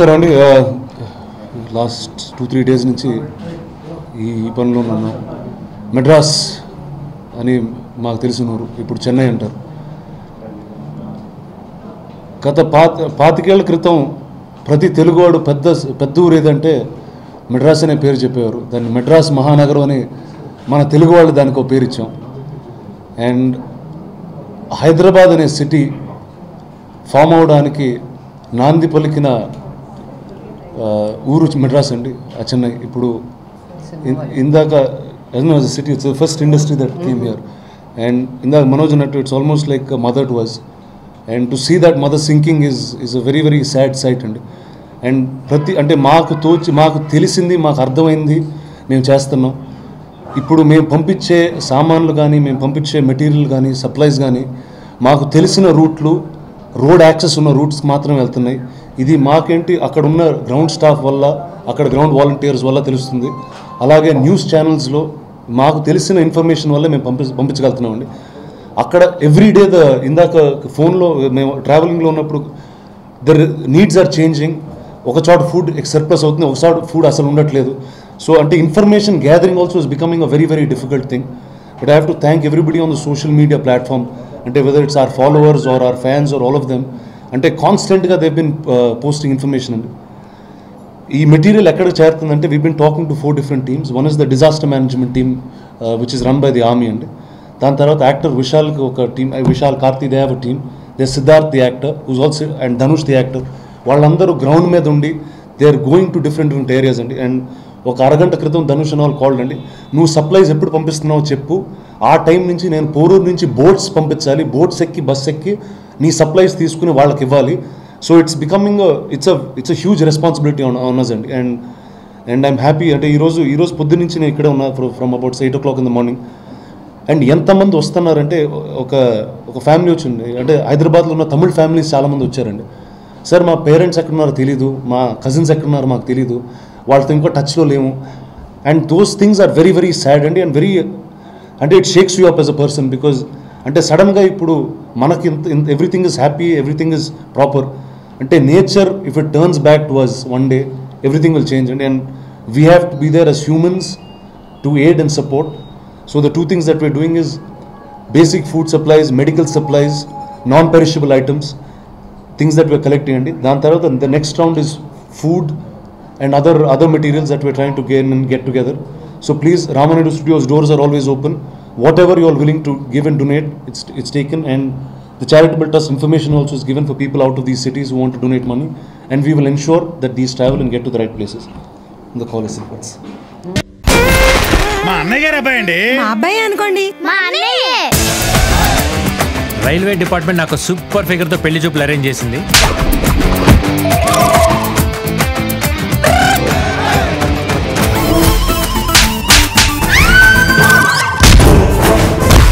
అండి last 2-3 days నుంచి ఈ పనిలో ఉన్నాను. మెడ్రాస్ అని మాకు తెలిసిన ఊరు, ఇప్పుడు చెన్నై అంటారు. గత 25 ఏళ్ల క్రితం ప్రతి తెలుగువాడు పెద్ద ఊరు ఏదంటే మెడ్రాస్ అనే పేరు చెప్పేవారు. దాన్ని మెడ్రాస్ మహానగరం అని మన తెలుగు వాళ్ళు దానికి ఒక పేరు ఇచ్చాం. అండ్ హైదరాబాద్ అనే సిటీ ఫామ్ అవడానికి నాంది పలికిన ఊరు మెడ్రాస్ అండి, చెన్నై. ఇప్పుడు ఇందాక city it's the first industry that came here. And ఇందాక మనోజ్ అన్నట్టు it's almost like mother to us. And to see that mother sinking is a very very sad sight అండి. అండ్ అంటే మాకు తెలిసింది, మాకు అర్థమైంది, మేము చేస్తున్నాం. ఇప్పుడు మేము పంపించే సామాన్లు కానీ, మేము పంపించే మెటీరియల్ కానీ, సప్లైస్ కానీ మాకు తెలిసిన రూట్లు, రోడ్ యాక్సెస్ ఉన్న రూట్స్ మాత్రం వెళ్తున్నాయి. ఇది మాకేంటి అక్కడ ఉన్న గ్రౌండ్ స్టాఫ్ వల్ల, అక్కడ గ్రౌండ్ వాలంటీర్స్ వల్ల తెలుస్తుంది. అలాగే న్యూస్ ఛానల్స్లో మాకు తెలిసిన ఇన్ఫర్మేషన్ వల్ల మేము పంపించగలుగుతున్నామండి. అక్కడ ఎవ్రీడే ఇందాక ఫోన్లో మేము ట్రావెలింగ్లో ఉన్నప్పుడు నీడ్స్ ఆర్ చేంజింగ్. ఒక చోట ఫుడ్ సర్ప్లస్ అవుతుంది, ఒక చోట ఫుడ్ అసలు ఉండట్లేదు. సో అంటే information gathering also is becoming a very very difficult thing. But I have to thank everybody on the social media platform. అంటే whether it's our followers or our fans or all of them, అంటే కాన్స్టెంట్గా they been posting information అండి. ఈ material ఎక్కడ చేరుతుందంటే we been talking to 4 different teams. One is the disaster management team which is run by the army అండి. దాని తర్వాత actor విశాల్కి ఒక team, Vishal Karthi, they have a team. They Siddharth the actor who's also, and Dhanush the actor. వాళ్ళందరూ ground మీద ఉండి they are going to different areas అండి. And ఒక అరగంట క్రితం ధనుష్ అని వాళ్ళు కాల్డ్ అండి, నువ్వు సప్లైస్ ఎప్పుడు పంపిస్తున్నావు చెప్పు, ఆ టైం నుంచి నేను పోరూరు నుంచి బోట్స్ పంపించాలి, బోట్స్ ఎక్కి బస్ ఎక్కి నీ సప్లైస్ తీసుకుని వాళ్ళకి ఇవ్వాలి. So it's becoming it's a huge responsibility on us అండి. And I'm happy. అంటే ఈరోజు పొద్దు నుంచి నేను ఇక్కడే ఉన్నా from about 8 o'clock in the morning. And ఎంతమంది వస్తున్నారంటే ఒక ఫ్యామిలీ వచ్చింది, అంటే హైదరాబాద్లో ఉన్న తమిళ ఫ్యామిలీస్ చాలామంది వచ్చారండి. సార్ మా పేరెంట్స్ ఎక్కడున్నారో తెలీదు, మా కజిన్స్ ఎక్కడున్నారో మాకు తెలీదు, వాళ్ళతో ఇంకో టచ్లో లేము. And those things are very very sad అండి. అండ్ అంటే it shakes you up as a person. Because అంటే సడన్గా ఇప్పుడు మనకి everything is happy, everything is proper. అంటే nature if it turns back to us one day, everything will change అండి. And we have to be there as humans to aid and support. So the 2 things that we're doing is basic food supplies, medical supplies, non-perishable items, things that we're collecting andi. Dan tarvata the next round is food and other materials that we're trying to gain and get together. So please, Ramanadu Studios doors are always open. Whatever you are willing to give and donate, it's taken. And the charitable trust information also is given for people out of these cities who want to donate money, and we will ensure that these travel and get to the right places. The call is sequence. మా అన్నయ్య గారు అబ్బాయి అండి. మా అబ్బాయి అనుకోండి. మా అన్నయ్య. రైల్వే డిపార్ట్మెంట్ నాకు సూపర్ ఫిగర్ తో పెళ్లి చూపులు అరేంజ్ చేసింది.